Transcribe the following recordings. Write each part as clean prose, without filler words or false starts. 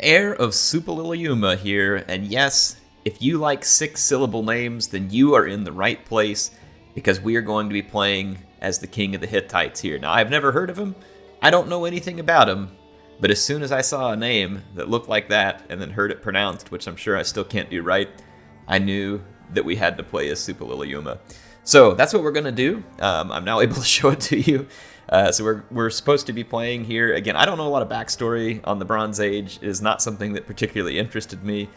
Heir of Suppiluliuma here, and yes, if you like 6-syllable names, then you are in the right place, because we are going to be playing as the king of the Hittites here. Now, I've never heard of him, I don't know anything about him, but as soon as I saw a name that looked like that, and then heard it pronounced, which I'm sure I still can't do right, I knew that we had to play as Suppiluliuma. So that's what we're going to do. I'm now able to show it to you. So we're supposed to be playing here. Again, I don't know a lot of backstory on the Bronze Age. It is not something that particularly interested me,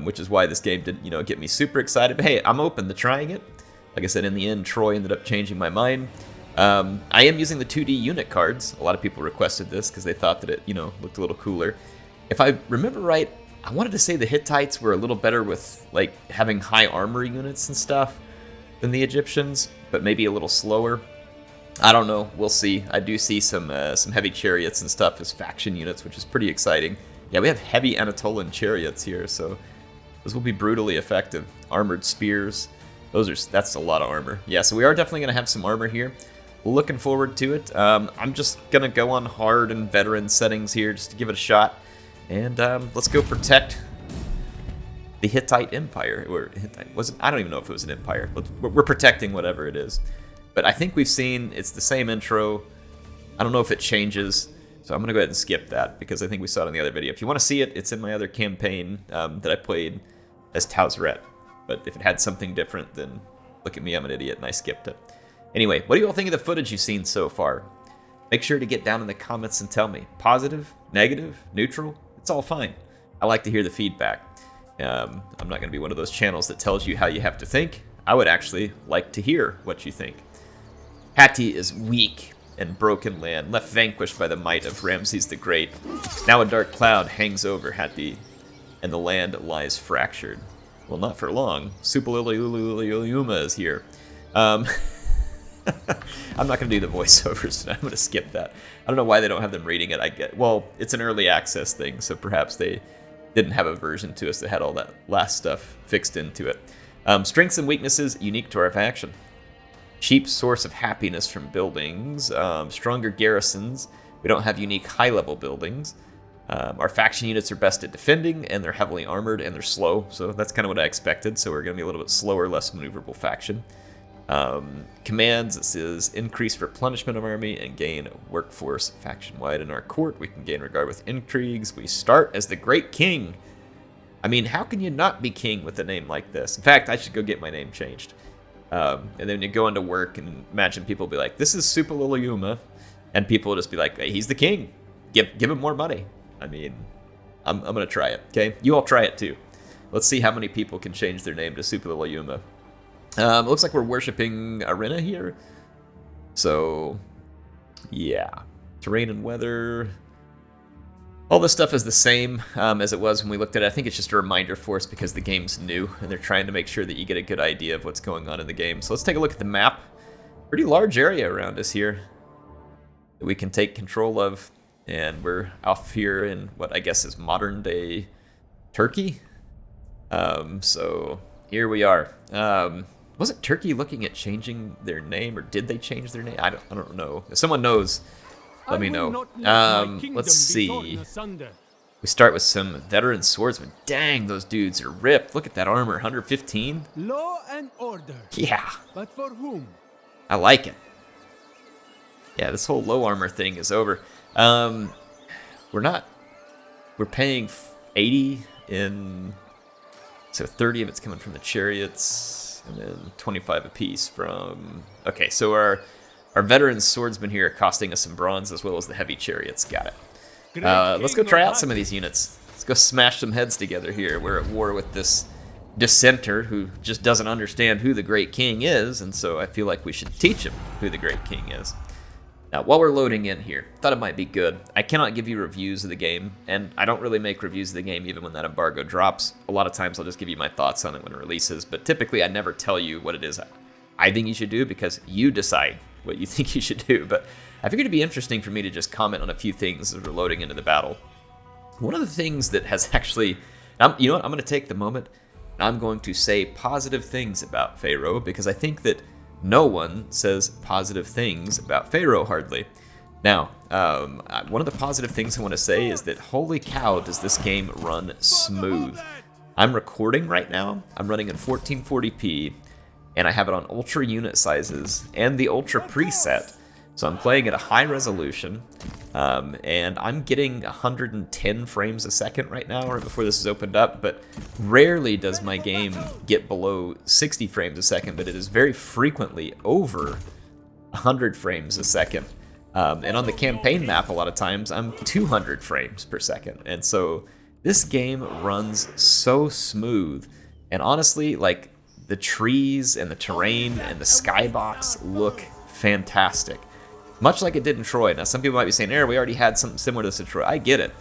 which is why this game didn't, get me super excited. But hey, I'm open to trying it. Like I said, in the end, Troy ended up changing my mind. I am using the 2D unit cards. A lot of people requested this because they thought that it, looked a little cooler. If I remember right, I wanted to say the Hittites were a little better with like having high armor units and stuff than the Egyptians, but maybe a little slower. I don't know. We'll see. I do see some heavy chariots and stuff as faction units, which is pretty exciting. Yeah, we have heavy Anatolian chariots here, so those will be brutally effective. Armored spears. That's a lot of armor. Yeah, so we are definitely going to have some armor here. Looking forward to it. I'm just going to go on hard and veteran settings here just to give it a shot. And let's go protect the Hittite Empire. Or Hittite wasn't? I don't even know if it was an empire. We're protecting whatever it is. But I think we've seen it's the same intro. I don't know if it changes, so I'm going to go ahead and skip that because I think we saw it in the other video. If you want to see it, it's in my other campaign that I played as Tausret. But if it had something different, then look at me, I'm an idiot, and I skipped it. Anyway, what do you all think of the footage you've seen so far? Make sure to get down in the comments and tell me. Positive, negative, neutral, it's all fine. I like to hear the feedback. I'm not going to be one of those channels that tells you how you have to think. I would actually like to hear what you think. Hatti is weak and broken land, left vanquished by the might of Ramses the Great. Now a dark cloud hangs over Hatti, and the land lies fractured. Well, not for long. Suppiluliuma is here. I'm not going to do the voiceovers today. I'm going to skip that. I don't know why they don't have them reading it. Well, it's an early access thing, so perhaps they didn't have a version to us that had all that last stuff fixed into it. Strengths and weaknesses unique to our faction. Cheap source of happiness from buildings. Stronger garrisons. We don't have unique high-level buildings. Our faction units are best at defending, and they're heavily armored, and they're slow, so that's kind of what I expected, so we're going to be a little bit slower, less maneuverable faction. Commands, this is increase replenishment of army and gain workforce faction-wide. In our court, we can gain regard with intrigues. We start as the Great King. I mean, how can you not be king with a name like this? In fact, I should go get my name changed. And then you go into work and imagine people be like, this is Suppiluliuma, and people will just be like, hey, he's the king. Give him more money. I mean, I'm going to try it, okay? You all try it too. Let's see how many people can change their name to Suppiluliuma. It looks like we're worshipping Arena here. So, yeah. Terrain and weather. All this stuff is the same as it was when we looked at it. I think it's just a reminder for us because the game's new, and they're trying to make sure that you get a good idea of what's going on in the game. So let's take a look at the map. Pretty large area around us here that we can take control of. And we're off here in what I guess is modern-day Turkey. So here we are. Wasn't Turkey looking at changing their name, or did they change their name? I don't know. If someone knows, let me know. Let's see. We start with some veteran swordsmen. Dang, those dudes are ripped. Look at that armor, 115. Law and order. Yeah. But for whom? I like it. Yeah, this whole low armor thing is over. We're paying 80 in, so 30 of it's coming from the chariots, and then 25 apiece from, okay, so our veteran swordsmen here are costing us some bronze as well as the heavy chariots. Got it. Let's go try out some of these units. Let's go smash some heads together here. We're at war with this dissenter who just doesn't understand who the Great King is, and so I feel like we should teach him who the Great King is. Now, while we're loading in here, thought it might be good. I cannot give you reviews of the game, and I don't really make reviews of the game even when that embargo drops. A lot of times I'll just give you my thoughts on it when it releases, but typically I never tell you what it is I think you should do because you decide what you think you should do. But I figured it'd be interesting for me to just comment on a few things as we're loading into the battle. One of the things that has actually, you know what, I'm going to take the moment and I'm going to say positive things about Pharaoh because I think that no one says positive things about Pharaoh hardly. Now, one of the positive things I want to say is that holy cow does this game run smooth. I'm recording right now, I'm running in 1440p, and I have it on ultra unit sizes and the ultra preset. So I'm playing at a high resolution, and I'm getting 110 frames a second right now, right before this is opened up, but rarely does my game get below 60 frames a second, but it is very frequently over 100 frames a second. And on the campaign map, a lot of times, I'm 200 frames per second. And so this game runs so smooth. And honestly, like, the trees and the terrain and the skybox look fantastic. Much like it did in Troy. Now, some people might be saying, we already had something similar to this in Troy. I get it.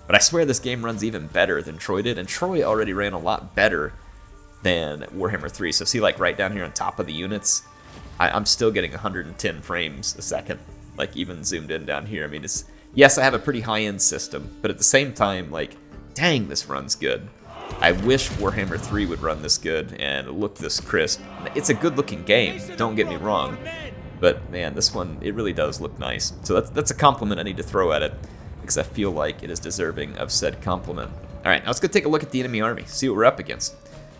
But I swear this game runs even better than Troy did. And Troy already ran a lot better than Warhammer 3. So see, like, right down here on top of the units, I'm still getting 110 frames a second. Like, even zoomed in down here. I mean, it's, yes, I have a pretty high-end system, but at the same time, like, dang, this runs good. I wish Warhammer 3 would run this good and look this crisp. It's a good-looking game, don't get me wrong, but man, this one, it really does look nice. So that's a compliment I need to throw at it, because I feel like it is deserving of said compliment. All right, now let's go take a look at the enemy army, see what we're up against.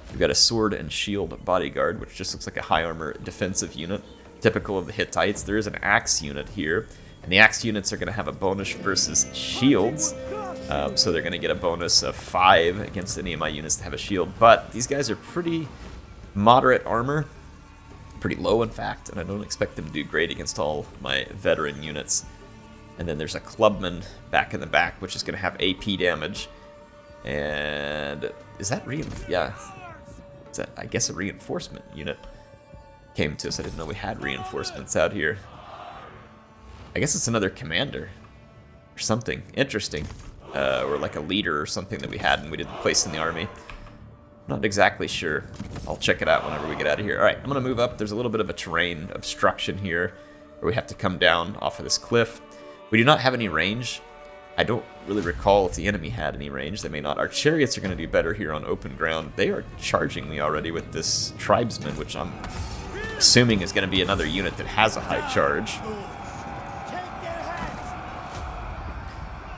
We've got a sword and shield bodyguard, which just looks like a high armor defensive unit. Typical of the Hittites. There is an axe unit here, and the axe units are going to have a bonus versus shields, so they're going to get a bonus of 5 against any of my units that have a shield, but these guys are pretty moderate armor, pretty low in fact, and I don't expect them to do great against all my veteran units. And then there's a clubman back in the back, which is going to have AP damage, and is that yeah, is that, I guess, a reinforcement unit came to us. I didn't know we had reinforcements out here. I guess it's another commander or something interesting, or like a leader or something that we had and we didn't place in the army. Not exactly sure. I'll check it out whenever we get out of here. All right, I'm gonna move up. There's a little bit of a terrain obstruction here where we have to come down off of this cliff. We do not have any range. I don't really recall if the enemy had any range. They may not. Our chariots are going to do better here on open ground. They are charging me already with this tribesman, which I'm assuming is going to be another unit that has a high charge.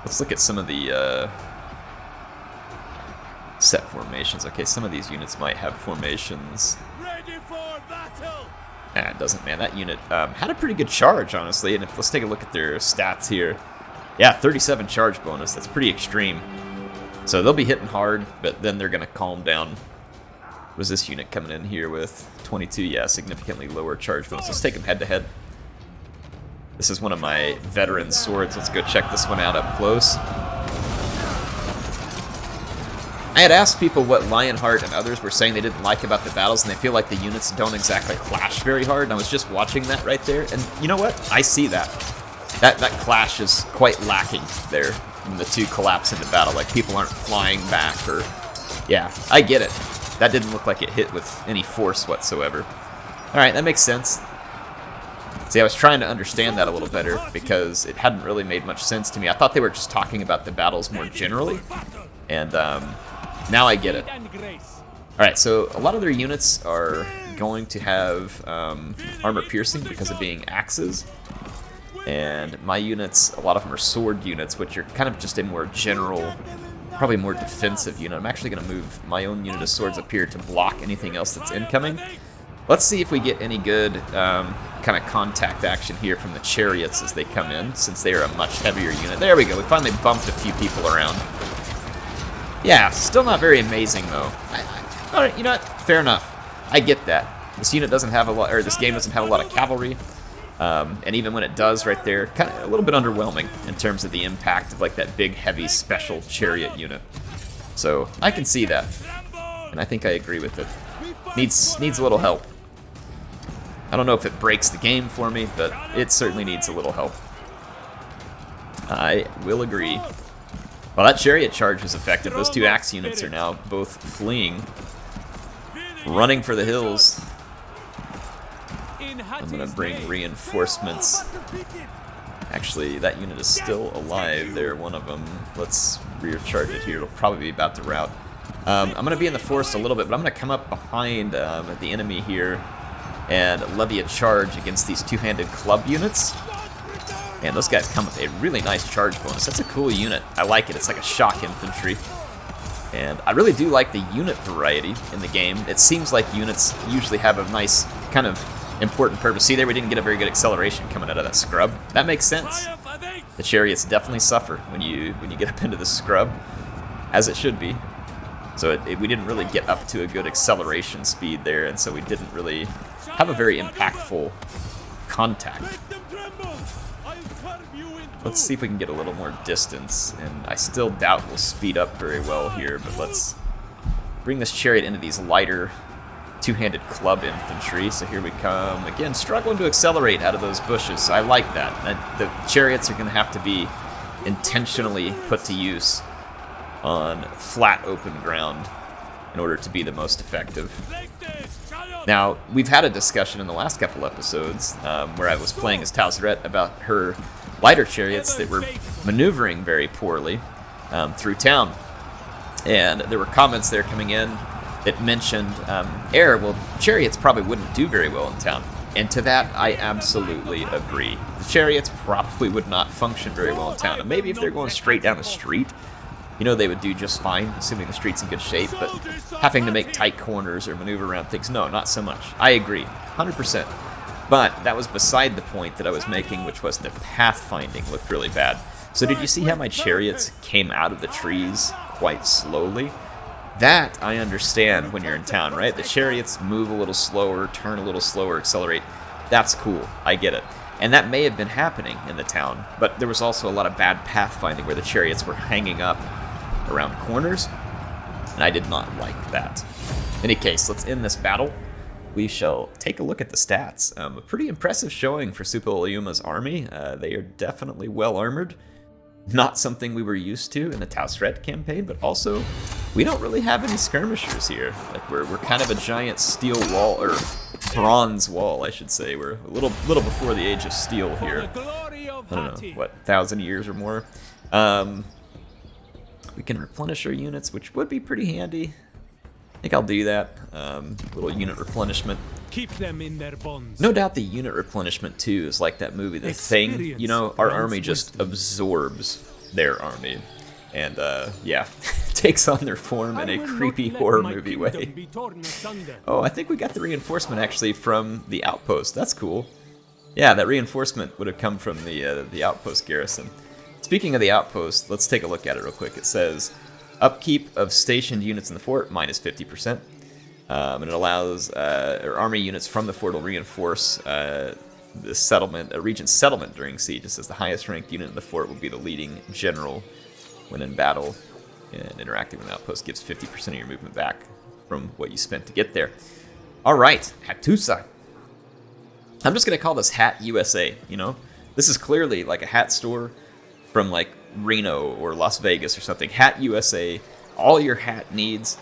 Let's look at some of the set formations. Okay, some of these units might have formations. Nah, it doesn't, man. That unit had a pretty good charge, honestly. And let's take a look at their stats here. Yeah, 37 charge bonus. That's pretty extreme. So they'll be hitting hard, but then they're going to calm down. Was this unit coming in here with 22? Yeah, significantly lower charge bonus. Let's take them head to head. This is one of my veteran swords. Let's go check this one out up close. I had asked people what Lionheart and others were saying they didn't like about the battles, and they feel like the units don't exactly clash very hard, and I was just watching that right there, and you know what? I see that. That clash is quite lacking there when the two collapse into battle. Like, people aren't flying back, or... Yeah, I get it. That didn't look like it hit with any force whatsoever. Alright, that makes sense. See, I was trying to understand that a little better, because it hadn't really made much sense to me. I thought they were just talking about the battles more generally, and now I get it. Alright, so a lot of their units are going to have armor piercing because of being axes. And my units, a lot of them are sword units, which are kind of just a more general, probably more defensive unit. I'm actually going to move my own unit of swords up here to block anything else that's incoming. Let's see if we get any good kind of contact action here from the chariots as they come in, since they are a much heavier unit. There we go. We finally bumped a few people around. Yeah, still not very amazing, though. All right, you know what? Fair enough. I get that. This unit doesn't have a lot, or this game doesn't have a lot of cavalry. And even when it does right there, kind of a little bit underwhelming in terms of the impact of like that big, heavy, special chariot unit. So I can see that, and I think I agree with it. Needs a little help. I don't know if it breaks the game for me, but it certainly needs a little help. I will agree. Well, that chariot charge was effective. Those two axe units are now both fleeing, running for the hills. I'm going to bring reinforcements. Actually, that unit is still alive there, one of them. Let's rear charge it here. It'll probably be about to rout. I'm going to be in the forest a little bit, but I'm going to come up behind the enemy here and levy a charge against these two-handed club units. And those guys come with a really nice charge bonus. That's a cool unit. I like it. It's like a shock infantry. And I really do like the unit variety in the game. It seems like units usually have a nice kind of important purpose. See there, we didn't get a very good acceleration coming out of that scrub. That makes sense. The chariots definitely suffer when you get up into the scrub, as it should be. So we didn't really get up to a good acceleration speed there, and so we didn't really have a very impactful contact. Let's see if we can get a little more distance, and I still doubt we'll speed up very well here, but let's bring this chariot into these lighter two-handed club infantry. So here we come, again, struggling to accelerate out of those bushes. I like that. The chariots are going to have to be intentionally put to use on flat open ground in order to be the most effective. Now, we've had a discussion in the last couple episodes where I was playing as Tausret about her lighter chariots that were maneuvering very poorly through town. And there were comments there coming in that mentioned, well, chariots probably wouldn't do very well in town. And to that, I absolutely agree. The chariots probably would not function very well in town. And maybe if they're going straight down the street, you know, they would do just fine, assuming the street's in good shape, but having to make tight corners or maneuver around things, no, not so much. I agree, 100%. But that was beside the point that I was making, which was the pathfinding looked really bad. So did you see how my chariots came out of the trees quite slowly? That I understand when you're in town, right? The chariots move a little slower, turn a little slower, accelerate. That's cool, I get it. And that may have been happening in the town, but there was also a lot of bad pathfinding where the chariots were hanging up around corners, and I did not like that. In any case, let's end this battle. We shall take a look at the stats. A pretty impressive showing for Suppiluliuma's army. They are definitely well armored. Not something we were used to in the Tausret campaign, but also we don't really have any skirmishers here. Like we're kind of a giant steel wall, or bronze wall, I should say. We're a little before the age of steel here. I don't know, what, 1,000 years or more. We can replenish our units, which would be pretty handy. I think I'll do that. Little unit replenishment. Keep them in their bonds. No doubt the unit replenishment too is like that movie, The Thing. You know, our army just absorbs their army. And yeah, takes on their form in a creepy horror movie way. Oh, I think we got the reinforcement actually from the outpost. That's cool. Yeah, that reinforcement would have come from the outpost garrison. Speaking of the outpost, let's take a look at it real quick. It says, upkeep of stationed units in the fort, minus 50%. And it allows army units from the fort will reinforce the settlement, a region's settlement during siege. It says the highest ranked unit in the fort will be the leading general when in battle. And interacting with an outpost gives 50% of your movement back from what you spent to get there. All right, Hattusa. I'm just going to call this Hat USA, you know? This is clearly like a hat store from like Reno or Las Vegas or something. Hat USA, all your hat needs,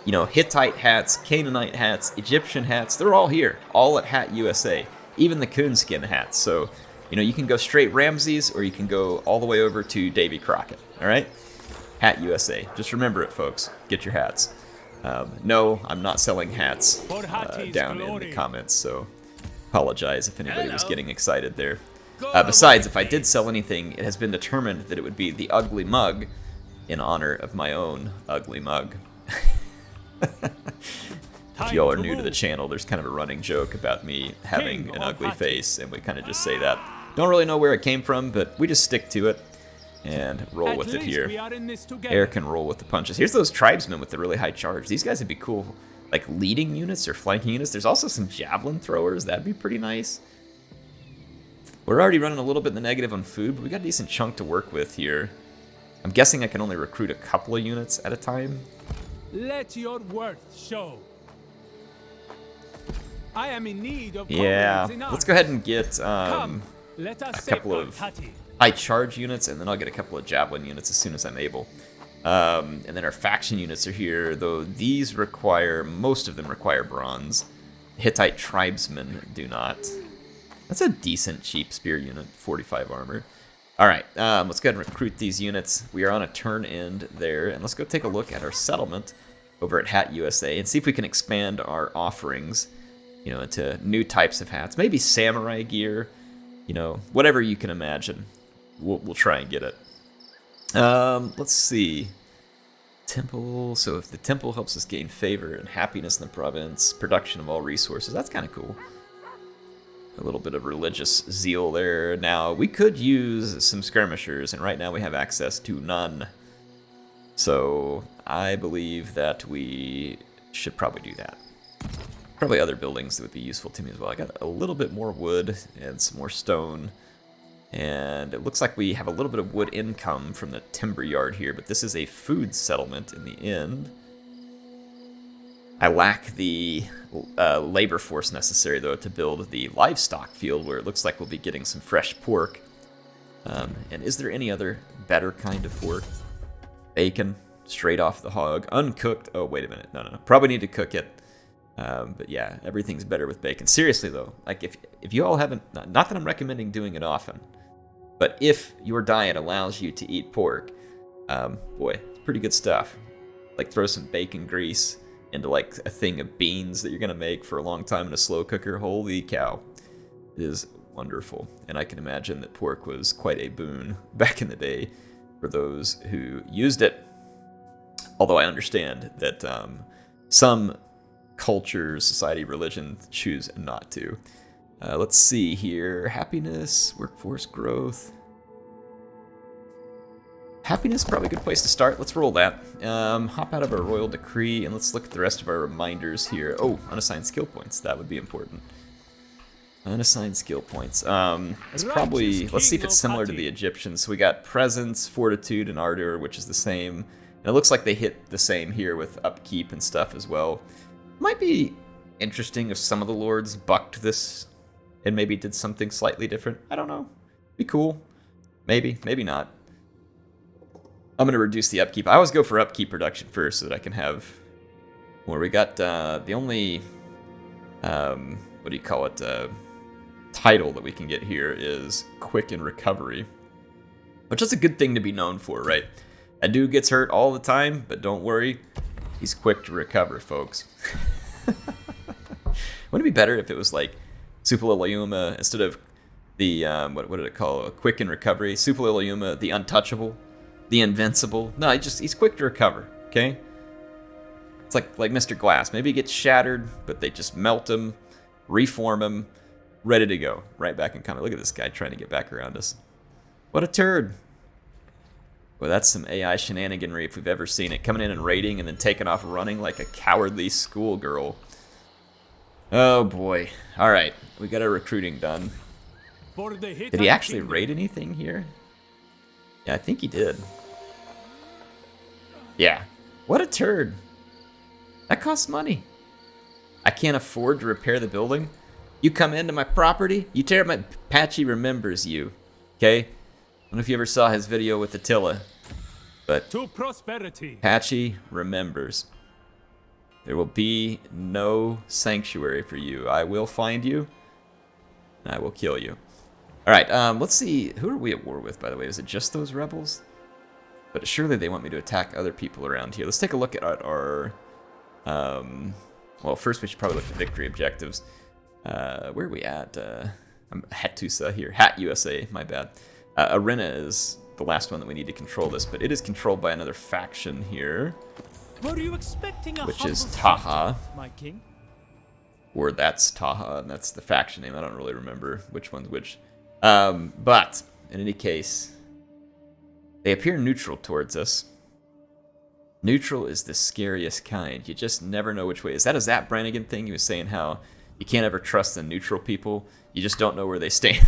you know, Hittite hats, Canaanite hats, Egyptian hats, they're all here, all at Hat USA, even the coonskin hats. So, you know, you can go straight Ramses or you can go all the way over to Davy Crockett, all right? Hat USA, just remember it, folks, get your hats. No, I'm not selling hats down in the comments, so apologize if anybody was getting excited there. Besides, if I did sell anything, it has been determined that it would be the ugly mug in honor of my own ugly mug. If y'all are new to the channel, there's kind of a running joke about me having an ugly face, and we kind of just say that. Don't really know where it came from, but we just stick to it and roll with it here. Air can roll with the punches. Here's those tribesmen with the really high charge. These guys would be cool, like leading units or flanking units. There's also some javelin throwers. That'd be pretty nice. We're already running a little bit in the negative on food, but we got a decent chunk to work with here. I'm guessing I can only recruit a couple of units at a time. Let your worth show. I am in need of let's go ahead and get a couple of high charge units, and then I'll get a couple of javelin units as soon as I'm able. And then our faction units are here, though these require, most of them require bronze. Hittite tribesmen do not. That's a decent cheap spear unit, 45 armor. All right, let's go ahead and recruit these units. We are on a turn end there, and let's go take a look at our settlement over at Hat USA and see if we can expand our offerings, you know, into new types of hats. Maybe samurai gear, you know, whatever you can imagine, we'll try and get it. Let's see. Temple. So if the temple helps us gain favor and happiness in the province, production of all resources, that's kind of cool. A little bit of religious zeal there. Now, we could use some skirmishers, and right now we have access to none. So I believe that we should probably do that. Probably other buildings that would be useful to me as well. I got a little bit more wood and some more stone. And it looks like we have a little bit of wood income from the timber yard here, but this is a food settlement in the end. I lack the labor force necessary, though, to build the livestock field, where it looks like we'll be getting some fresh pork. And is there any other better kind of pork? Bacon, straight off the hog, uncooked. Oh, wait a minute. No. Probably need to cook it. But yeah, everything's better with bacon. Seriously, though, like if you all haven't, not that I'm recommending doing it often, but if your diet allows you to eat pork, boy, it's pretty good stuff. Like throw some bacon grease into like a thing of beans that you're going to make for a long time in a slow cooker. Holy cow. It is wonderful. And I can imagine that pork was quite a boon back in the day for those who used it. Although I understand that some cultures, society, religion choose not to. Let's see here. Happiness, workforce growth. Happiness, probably a good place to start. Let's roll that. Hop out of our royal decree and let's look at the rest of our reminders here. Oh, unassigned skill points. That would be important. Unassigned skill points. It's probably, let's see if it's similar to the Egyptians. So we got presence, fortitude, and ardor, which is the same. And it looks like they hit the same here with upkeep and stuff as well. Might be interesting if some of the lords bucked this and maybe did something slightly different. I don't know. Be cool. Maybe, maybe not. I'm going to reduce the upkeep. I always go for upkeep production first so that I can have more. We got the only, what do you call it, title that we can get here is quick in recovery, which is a good thing to be known for, right? A dude gets hurt all the time, but don't worry, he's quick to recover, folks. Wouldn't it be better if it was like Suppiluliuma instead of the, what did it call? Quick in recovery? Suppiluliuma, the untouchable, the invincible. No, he's quick to recover, okay? It's like Mr. Glass. Maybe he gets shattered, but they just melt him, reform him, ready to go. Right back in combat. Look at this guy trying to get back around us. What a turd. Well, that's some AI shenaniganry if we've ever seen it. Coming in and raiding and then taking off running like a cowardly schoolgirl. Oh boy. Alright, we got our recruiting done. Did he actually raid anything here? Yeah, I think he did. Yeah. What a turd. That costs money. I can't afford to repair the building. You come into my property, you tear up my... Patchy remembers you. Okay? I don't know if you ever saw his video with Attila, but to prosperity. Patchy remembers. There will be no sanctuary for you. I will find you, and I will kill you. All right, let's see. Who are we at war with, by the way? Is it just those rebels? But surely they want me to attack other people around here. Let's take a look at our... well, first we should probably look at victory objectives. Where are we at? I'm Hattusa here. Hat USA, my bad. Arena is the last one that we need to control this, but it is controlled by another faction here. Were you expecting a which is Taha. my king? Or that's Taha, and that's the faction name. I don't really remember which one's which. But, in any case, they appear neutral towards us. Neutral is the scariest kind. You just never know which way. Is that a Zap Brannigan thing? He was saying how you can't ever trust the neutral people. You just don't know where they stand.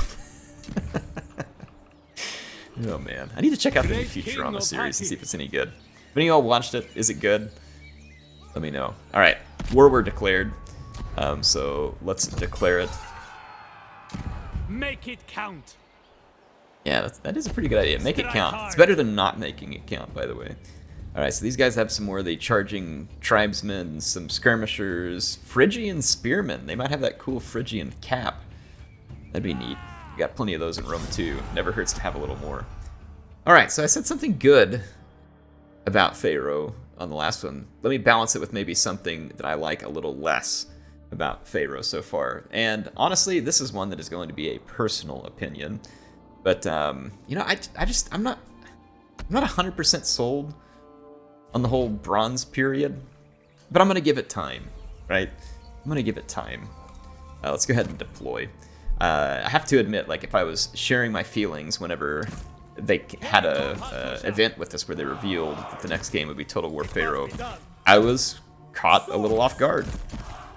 Oh man, I need to check out the new Futurama series and see if it's any good. If any of y'all watched it, is it good? Let me know. All right, war were declared. So let's declare it. Make it count. Yeah, that is a pretty good idea. Make it count. It's better than not making it count, by the way. All right, so these guys have some more of the charging tribesmen, some skirmishers, Phrygian spearmen. They might have that cool Phrygian cap. That'd be neat. We got plenty of those in Rome too. Never hurts to have a little more. All right, so I said something good about Pharaoh on the last one. Let me balance it with maybe something that I like a little less. about Pharaoh so far. And honestly, this is one that is going to be a personal opinion. But you know, I'm not 100% sold on the whole Bronze period. But I'm gonna give it time, right? I'm gonna give it time. Let's go ahead and deploy. I have to admit, like, if I was sharing my feelings whenever they had a event with us where they revealed that the next game would be Total War Pharaoh, I was caught a little off guard.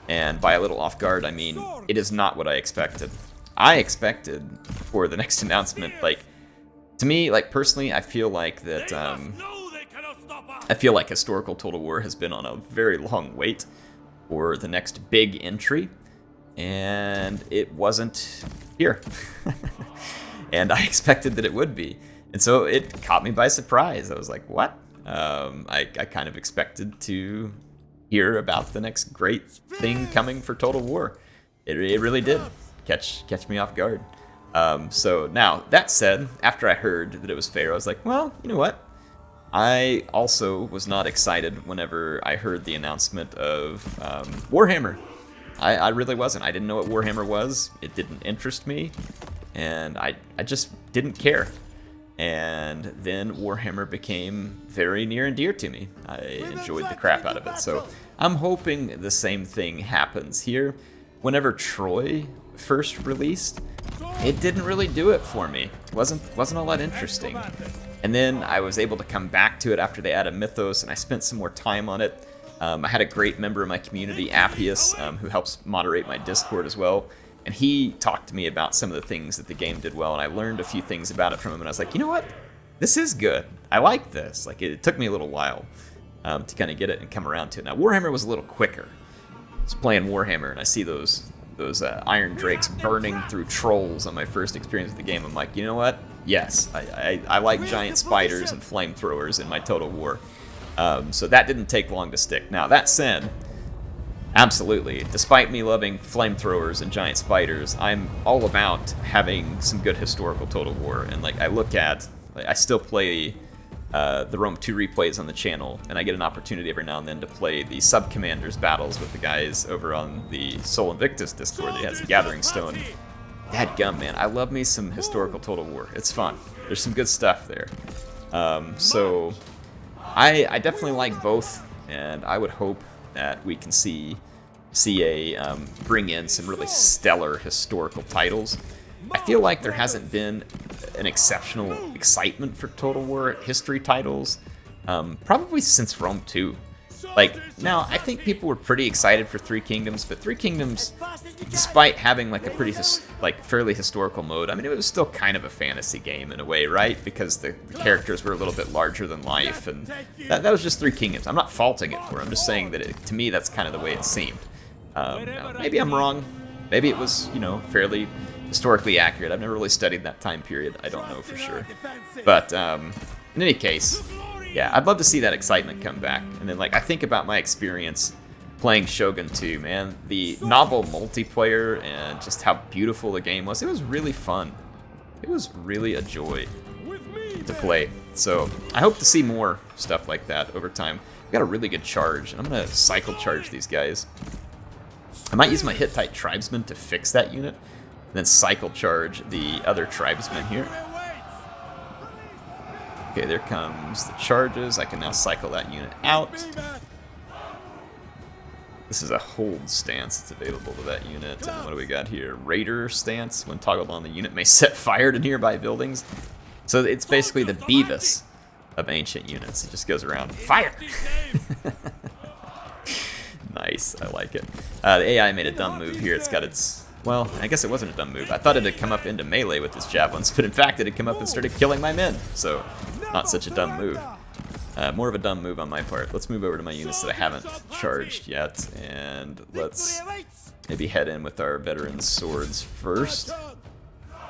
And by a little off guard, I mean it is not what I expected. I expected for the next announcement, like, to me, like, personally, I feel like that, I feel like historical Total War has been on a very long wait for the next big entry, and it wasn't here. And I expected that it would be. And so it caught me by surprise. I was like, what? I kind of expected to hear about the next great thing coming for Total War. It really did catch me off guard. So now, that said, after I heard that it was Pharaoh, I was like, well, you know what? I also was not excited whenever I heard the announcement of Warhammer. I really wasn't. I didn't know what Warhammer was. It didn't interest me, and I just didn't care. And then Warhammer became very near and dear to me. I enjoyed the crap out of it. So I'm hoping the same thing happens here. Whenever Troy first released, it didn't really do it for me. It wasn't all that interesting. And then I was able to come back to it after they added Mythos, and I spent some more time on it. I had a great member of my community, Appius, who helps moderate my Discord as well. And he talked to me about some of the things that the game did well, and I learned a few things about it from him, and I was like, you know what? This is good. I like this. Like, it took me a little while to kind of get it and come around to it. Now, Warhammer was a little quicker. I was playing Warhammer, and I see those Iron Drakes burning through trolls on my first experience with the game. I'm like, you know what? Yes, I like giant spiders and flamethrowers in my Total War. So that didn't take long to stick. Now, that said, absolutely, despite me loving flamethrowers and giant spiders, I'm all about having some good historical Total War. And like, I still play the Rome 2 replays on the channel, and I get an opportunity every now and then to play the sub-commanders battles with the guys over on the Sol Invictus Discord that has a Gathering Stone. Dadgum, man, I love me some historical Total War. It's fun. There's some good stuff there. So I definitely like both, and I would hope that we can see CA bring in some really stellar historical titles. I feel like there hasn't been an exceptional excitement for Total War history titles, probably since Rome 2. Like, now, I think people were pretty excited for Three Kingdoms, but Three Kingdoms, despite having like a pretty fairly historical mode, I mean, it was still kind of a fantasy game in a way, right? Because the characters were a little bit larger than life, and that was just Three Kingdoms. I'm not faulting it for it. I'm just saying that to me, that's kind of the way it seemed. Now, maybe I'm wrong. Maybe it was, you know, fairly historically accurate. I've never really studied that time period. I don't know for sure. But in any case, yeah, I'd love to see that excitement come back. And then, like, I think about my experience playing Shogun 2, man. The novel multiplayer and just how beautiful the game was. It was really fun. It was really a joy to play. So I hope to see more stuff like that over time. I've got a really good charge, and I'm going to cycle charge these guys. I might use my Hittite tribesmen to fix that unit, and then cycle charge the other tribesmen here. Okay, there comes the charges. I can now cycle that unit out. This is a hold stance that's available to that unit. And what do we got here? Raider stance. When toggled on, the unit may set fire to nearby buildings. So it's basically the Beavis of ancient units. It just goes around, fire! Nice, I like it. The AI made a dumb move here. It's got its... Well, I guess it wasn't a dumb move. I thought it had come up into melee with its javelins, but in fact it had come up and started killing my men. So, not such a dumb move. More of a dumb move on my part. Let's move over to my units that I haven't charged yet, and let's maybe head in with our veteran swords first.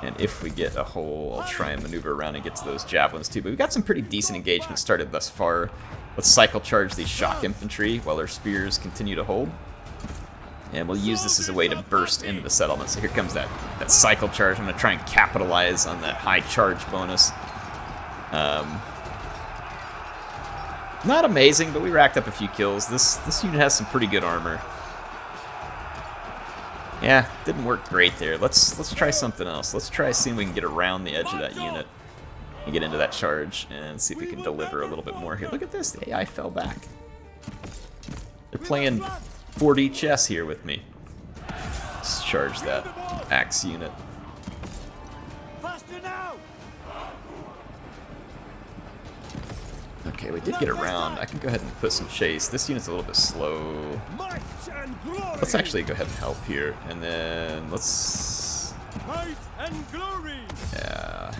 And if we get a hole, I'll try and maneuver around and get to those javelins too. But we've got some pretty decent engagement started thus far. Let's cycle charge these shock infantry while our spears continue to hold. And we'll use this as a way to burst into the settlement. So here comes that cycle charge. I'm going to try and capitalize on that high charge bonus. Not amazing, but we racked up a few kills. This unit has some pretty good armor. Yeah, didn't work great there. Let's try something else. Let's try seeing if we can get around the edge of that unit and get into that charge and see if we can deliver a little bit more here. Look at this, the AI fell back. They're playing 4D chess here with me. Let's charge that axe unit. Okay, we did get around. I can go ahead and put some chase. This unit's a little bit slow. Let's actually go ahead and help here, and then let's... Yeah.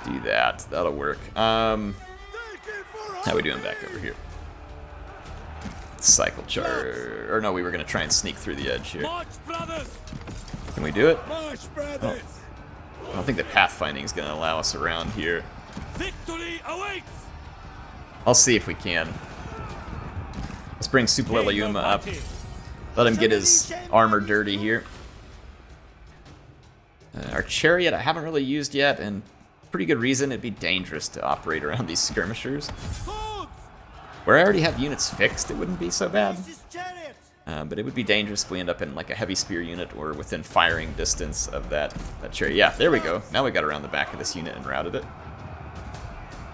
Do that. That'll work. How are we doing back over here? Cycle charge. Or no, we were going to try and sneak through the edge here. Can we do it? Oh. I don't think the pathfinding is going to allow us around here. Victory awaits. I'll see if we can. Let's bring Suppiluliuma up. Let him get his armor dirty here. Our chariot I haven't really used yet, and pretty good reason. It'd be dangerous to operate around these skirmishers. Where I already have units fixed, it wouldn't be so bad. But it would be dangerous if we end up in like a heavy spear unit or within firing distance of that chariot. Yeah, there we go. Now we got around the back of this unit and routed it.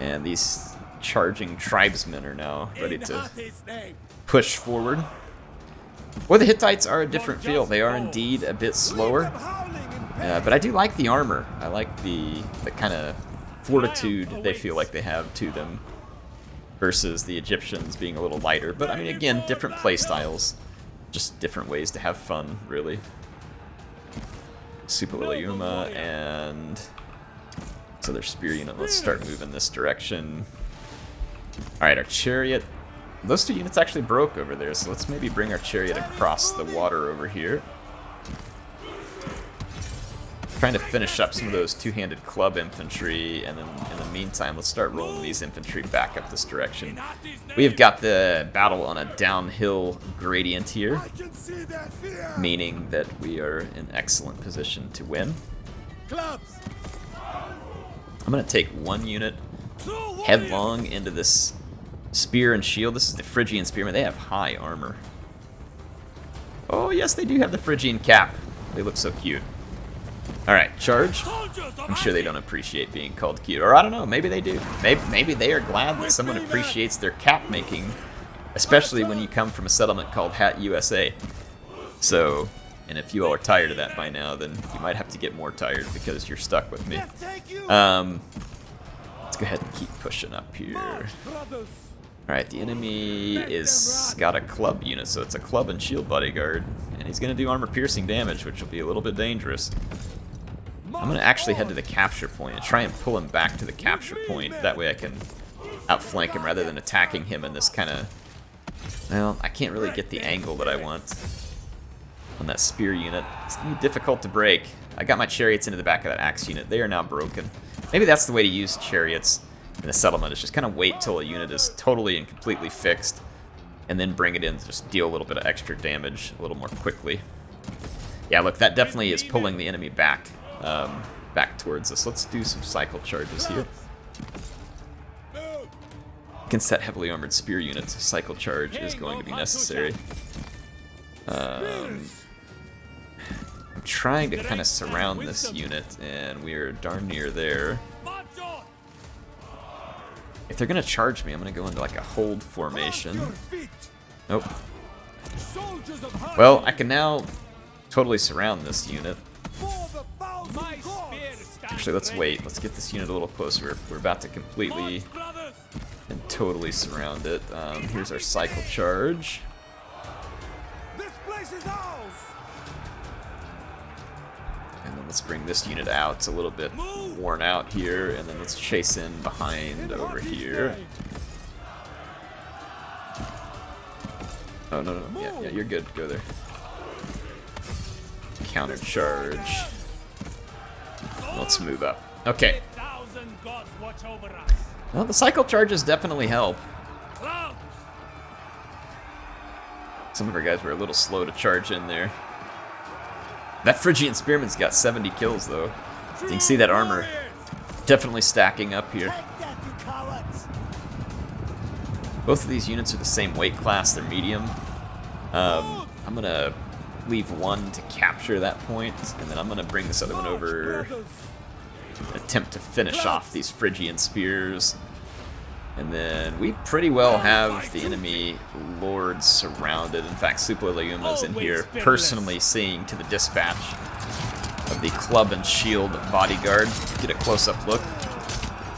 And these charging tribesmen are now ready to push forward. Well, the Hittites are a different feel. They are indeed a bit slower. But I do like the armor. I like the kind of fortitude they feel like they have to them versus the Egyptians being a little lighter. But I mean, again, different play styles. Just different ways to have fun, really. Suppiluliuma and... So their spear unit, let's start moving this direction. Alright, our chariot. Those two units actually broke over there, so let's maybe bring our chariot across the water over here. Trying to finish up some of those two-handed club infantry, and then in the meantime, let's start rolling these infantry back up this direction. We have got the battle on a downhill gradient here, meaning that we are in excellent position to win. I'm going to take one unit headlong into this spear and shield. This is the Phrygian spearmen. They have high armor. Oh, yes, they do have the Phrygian cap. They look so cute. Alright, charge. I'm sure they don't appreciate being called cute. Or I don't know, maybe they do. Maybe they are glad that someone appreciates their cap making, especially when you come from a settlement called Hat USA. So, and if you all are tired of that by now, then you might have to get more tired because you're stuck with me. Let's go ahead and keep pushing up here. Alright, the enemy is got a club unit, so it's a club and shield bodyguard. And he's going to do armor piercing damage, which will be a little bit dangerous. I'm going to actually head to the capture point and try and pull him back to the capture point. That way I can outflank him rather than attacking him in this kind of... Well, I can't really get the angle that I want on that spear unit. It's going to be difficult to break. I got my chariots into the back of that axe unit. They are now broken. Maybe that's the way to use chariots in a settlement, is just kind of wait till a unit is totally and completely fixed, and then bring it in to just deal a little bit of extra damage a little more quickly. Yeah, look, that definitely is pulling the enemy back, back towards us. Let's do some cycle charges here. Against that heavily armored spear unit, a cycle charge is going to be necessary. I'm trying to kind of surround this unit, and we're darn near there. If they're going to charge me, I'm going to go into like a hold formation. Nope. Well, I can now totally surround this unit. Actually, let's wait. Let's get this unit a little closer. We're about to completely and totally surround it. Here's our cycle charge. And then let's bring this unit out. It's a little bit worn out here, and then let's chase in behind over here. Oh, no, no, yeah, you're good. Go there. Counter charge. Let's move up. Okay. Well, the cycle charges definitely help. Some of our guys were a little slow to charge in there. That Phrygian spearman's got 70 kills, though. You can see that armor definitely stacking up here. Both of these units are the same weight class. They're medium. I'm going to leave one to capture that point, and then I'm going to bring this other one over, attempt to finish off these Phrygian spears. And then we pretty well have the enemy lords surrounded. In fact, Suppiluliuma's in here personally seeing to the dispatch of the club and shield bodyguard. Get a close-up look.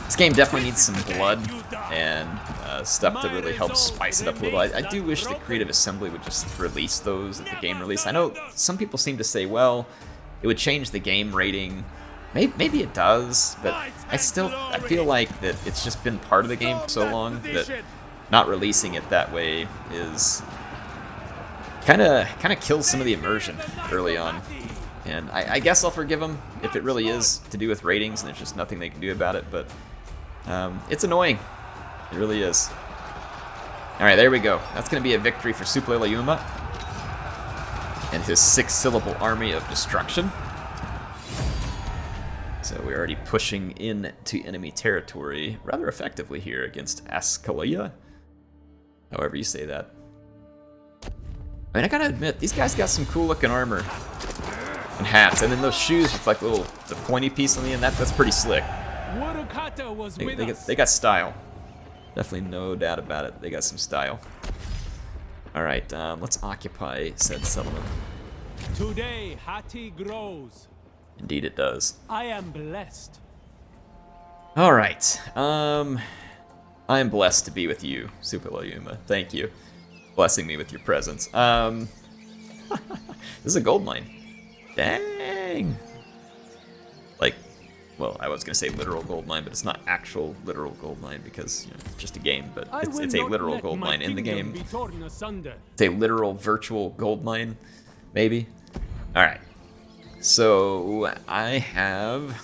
This game definitely needs some blood and stuff to really help spice it up a little. I do wish the Creative Assembly would just release those at the game release. I know some people seem to say, well, it would change the game rating. Maybe it does, but I feel like that it's just been part of the game for so long that not releasing it that way is kind of kills some of the immersion early on. And I guess I'll forgive them if it really is to do with ratings and there's just nothing they can do about it, but it's annoying. It really is. Alright, there we go. That's going to be a victory for Suppiluliuma and his 6-syllable army of destruction. So we're already pushing into enemy territory rather effectively here against Ascalia. However you say that. I mean, I gotta admit, these guys got some cool looking armor and hats, and then those shoes with like the pointy piece on the end. That's pretty slick. They got style. Definitely no doubt about it. They got some style. All right, let's occupy said settlement. Today, Hati grows. Indeed it does. I am blessed. All right. I am blessed to be with you, Suppiluliuma. Thank you. Blessing me with your presence. This is a gold mine. Dang. Like, well, I was going to say literal gold mine, but it's not actual literal gold mine because, you know, it's just a game, but it's a literal gold mine in the game. It's a literal virtual gold mine, maybe. All right. So I have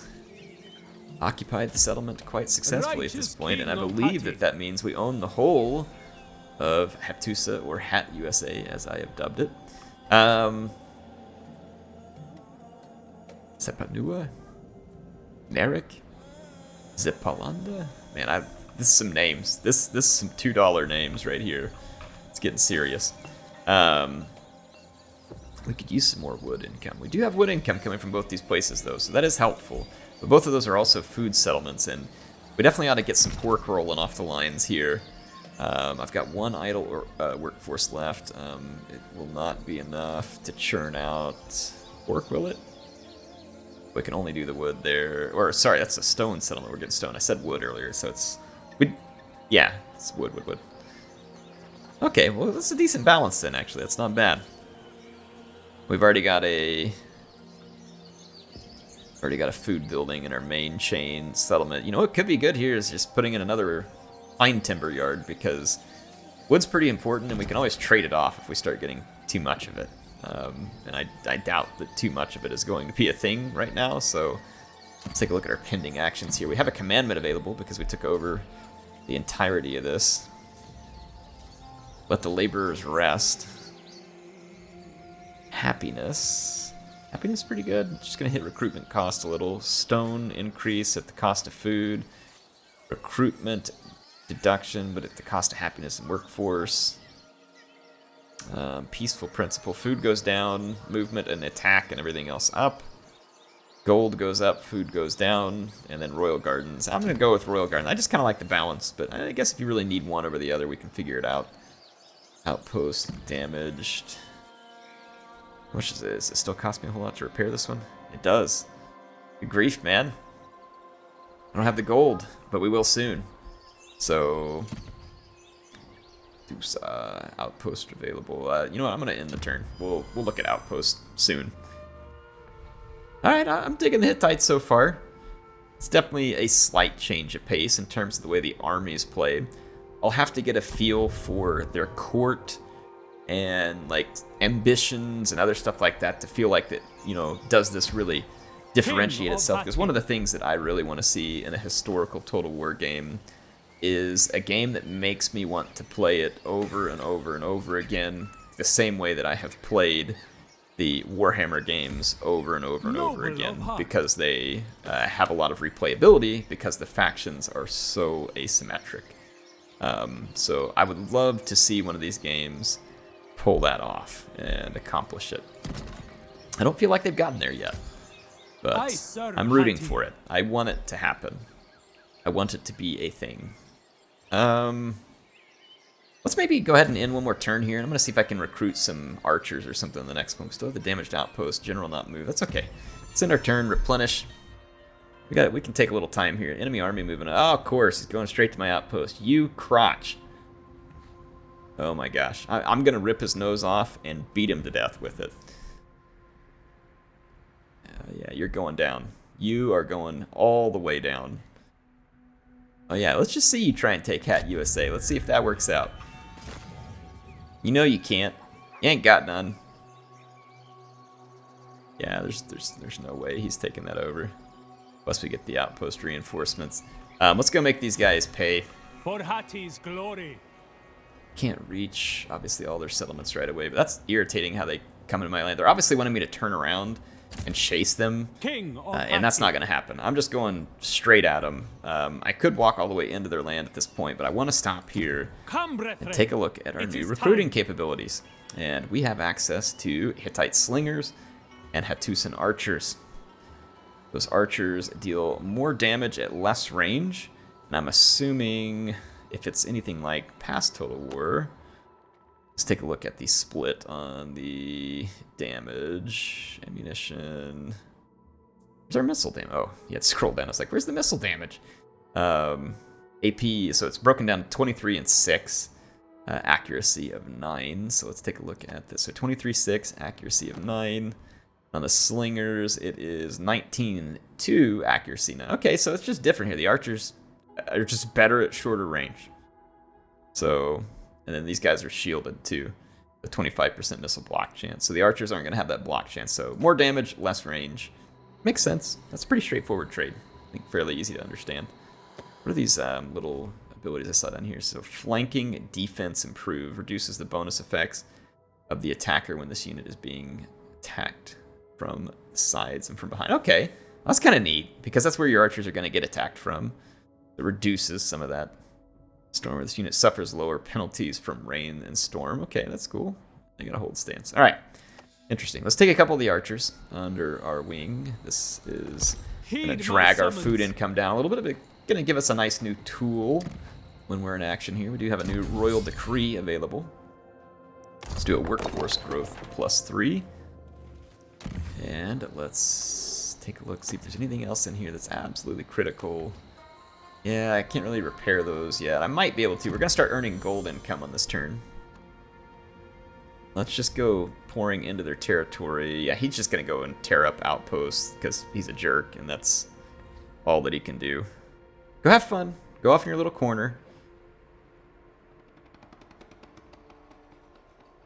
occupied the settlement quite successfully at this point, and I believe that means we own the whole of Hattusa, or Hat USA, as I have dubbed it. Sepanua, Merrick, Zipalanda. Man, this is some names. This is some $2 names right here. It's getting serious. We could use some more wood income. We do have wood income coming from both these places, though, so that is helpful. But both of those are also food settlements, and we definitely ought to get some pork rolling off the lines here. I've got one idle workforce left. It will not be enough to churn out pork, will it? We can only do the wood there. Or, sorry, that's a stone settlement. We're getting stone. I said wood earlier, so it's... Yeah, it's wood. Okay, well, that's a decent balance then, actually. That's not bad. We've already got a food building in our main chain settlement. You know what could be good here is just putting in another pine timber yard, because wood's pretty important and we can always trade it off if we start getting too much of it. And I doubt that too much of it is going to be a thing right now, so let's take a look at our pending actions here. We have a commandment available because we took over the entirety of this. Let the laborers rest. Happiness. Happiness is pretty good. Just going to hit recruitment cost a little. Stone increase at the cost of food. Recruitment deduction, but at the cost of happiness and workforce. Peaceful principle. Food goes down. Movement and attack and everything else up. Gold goes up. Food goes down. And then Royal Gardens. I'm going to go with Royal Gardens. I just kind of like the balance, but I guess if you really need one over the other, we can figure it out. Outpost damaged. How much is it? Does it still cost me a whole lot to repair this one? It does. Good grief, man. I don't have the gold, but we will soon. So, outpost available. You know what? I'm gonna end the turn. We'll look at outpost soon. All right, I'm digging the Hittites so far. It's definitely a slight change of pace in terms of the way the armies play. I'll have to get a feel for their court and like ambitions and other stuff like that to feel like that, you know, does this really differentiate itself? Because one of the things that I really want to see in a historical Total War game is a game that makes me want to play it over and over and over again, the same way that I have played the Warhammer games over and over and over again, because they have a lot of replayability because the factions are so asymmetric. So I would love to see one of these games pull that off and accomplish it. I don't feel like they've gotten there yet, but I'm rooting for it. I want it to happen. I want it to be a thing. Let's maybe go ahead and end one more turn here. And I'm going to see if I can recruit some archers or something in the next one. We still have the damaged outpost. General not move. That's okay. Let's end our turn. Replenish. We can take a little time here. Enemy army moving. Oh, of course. He's going straight to my outpost. You crotch. Oh my gosh. I'm going to rip his nose off and beat him to death with it. Yeah, you're going down. You are going all the way down. Oh yeah, let's just see you try and take Hat USA. Let's see if that works out. You know you can't. You ain't got none. Yeah, there's no way he's taking that over. Plus we get the outpost reinforcements. Let's go make these guys pay. For Hati's glory. Can't reach, obviously, all their settlements right away, but that's irritating how they come into my land. They're obviously wanting me to turn around and chase them, and that's not going to happen. I'm just going straight at them. I could walk all the way into their land at this point, but I want to stop here and take a look at our new recruiting capabilities. And we have access to Hittite slingers and Hattusan archers. Those archers deal more damage at less range, and I'm assuming if it's anything like past Total War, let's take a look at the split on the damage, ammunition. Where's our missile damage? Oh, you had to scroll down. I was like, where's the missile damage? AP, so it's broken down to 23 and 6, accuracy of 9. So let's take a look at this. So 23, 6, accuracy of 9. On the slingers, it is 19, 2, accuracy 9. Okay, so it's just different here. The archers are just better at shorter range. So, and then these guys are shielded too. A 25% missile block chance. So the archers aren't going to have that block chance. So more damage, less range. Makes sense. That's a pretty straightforward trade. I think fairly easy to understand. What are these little abilities I saw down here? So flanking defense improve. Reduces the bonus effects of the attacker when this unit is being attacked from the sides and from behind. Okay. That's kind of neat, because that's where your archers are going to get attacked from. It reduces some of that storm. This unit suffers lower penalties from rain and storm. Okay, that's cool. I gotta hold stance. All right, interesting. Let's take a couple of the archers under our wing. This is gonna drag our food income down a little bit. Gonna give us a nice new tool when we're in action here. We do have a new royal decree available. Let's do a workforce growth +3, and let's take a look, see if there's anything else in here that's absolutely critical. Yeah, I can't really repair those yet. I might be able to. We're going to start earning gold income on this turn. Let's just go pouring into their territory. Yeah, he's just going to go and tear up outposts because he's a jerk, and that's all that he can do. Go have fun. Go off in your little corner.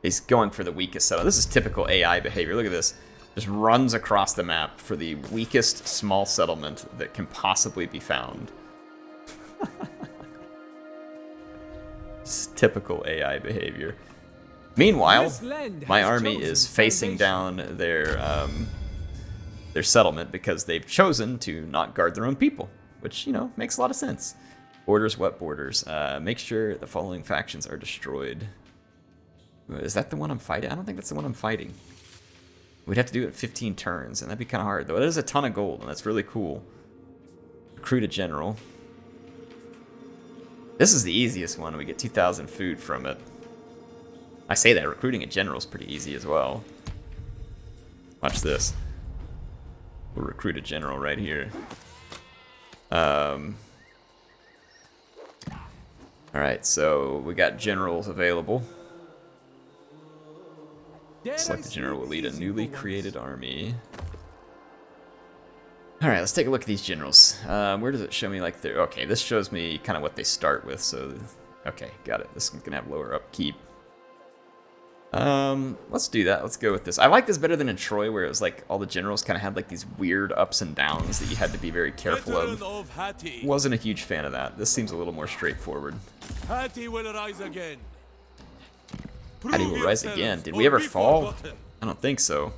He's going for the weakest settlement. This is typical AI behavior. Look at this. Just runs across the map for the weakest small settlement that can possibly be found. It's typical AI behavior. Meanwhile, my army is facing down their settlement because they've chosen to not guard their own people, which, you know, makes a lot of sense. Borders, what borders? Make sure the following factions are destroyed. Is that the one I'm fighting? I don't think that's the one I'm fighting. We'd have to do it 15 turns, and that'd be kind of hard, though. It is a ton of gold, and that's really cool. Recruit a general. This is the easiest one. We get 2,000 food from it. I say that, recruiting a general is pretty easy as well. Watch this. We'll recruit a general right here. Alright, so we got generals available. Select the general will lead a newly created army. Alright, let's take a look at these generals. Where does it show me like they're... Okay, this shows me kind of what they start with, so... Okay, got it. This one's going to have lower upkeep. Let's do that. Let's go with this. I like this better than in Troy, where it was like all the generals kind of had like these weird ups and downs that you had to be very careful of. Wasn't a huge fan of that. This seems a little more straightforward. Hati will rise again. Hati will rise again. Did we ever fall? I don't think so.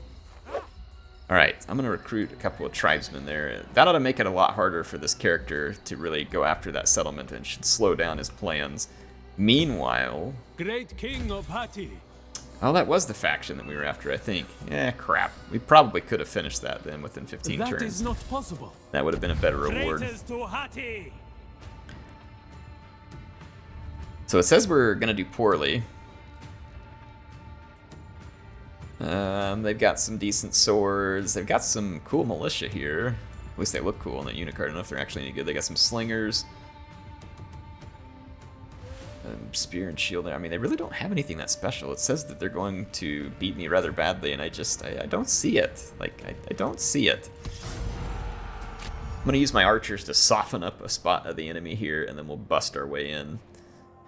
Alright, I'm going to recruit a couple of tribesmen there. That ought to make it a lot harder for this character to really go after that settlement, and should slow down his plans. Meanwhile... Great King of Hati. Oh, that was the faction that we were after, I think. Eh, crap. We probably could have finished that then within 15 turns. That is not possible. That would have been a better reward. Traitors to Hati! So it says we're going to do poorly. They've got some decent swords. They've got some cool militia here. At least they look cool in that unit card. I don't know if they're actually any good. They got some slingers. Spear and shield. I mean, they really don't have anything that special. It says that they're going to beat me rather badly, and I don't see it. Like, I don't see it. I'm going to use my archers to soften up a spot of the enemy here, and then we'll bust our way in.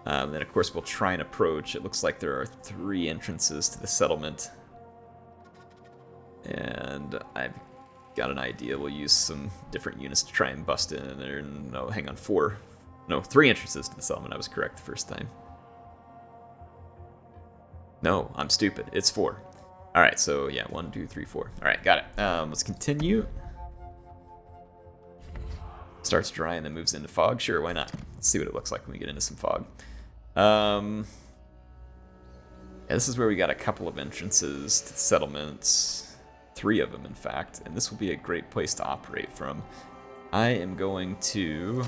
Then, of course, we'll try and approach. It looks like there are 3 entrances to the settlement. And I've got an idea. We'll use some different units to try and bust in there. No, hang on, 4. No, 3 entrances to the settlement. I was correct the first time. No, I'm stupid. It's 4. Alright, so yeah, 1, 2, 3, 4. Alright, got it. Let's continue. Starts dry and then moves into fog. Sure, why not? Let's see what it looks like when we get into some fog. Yeah, this is where we got a couple of entrances to the settlements. 3 of them, in fact. And this will be a great place to operate from. I am going to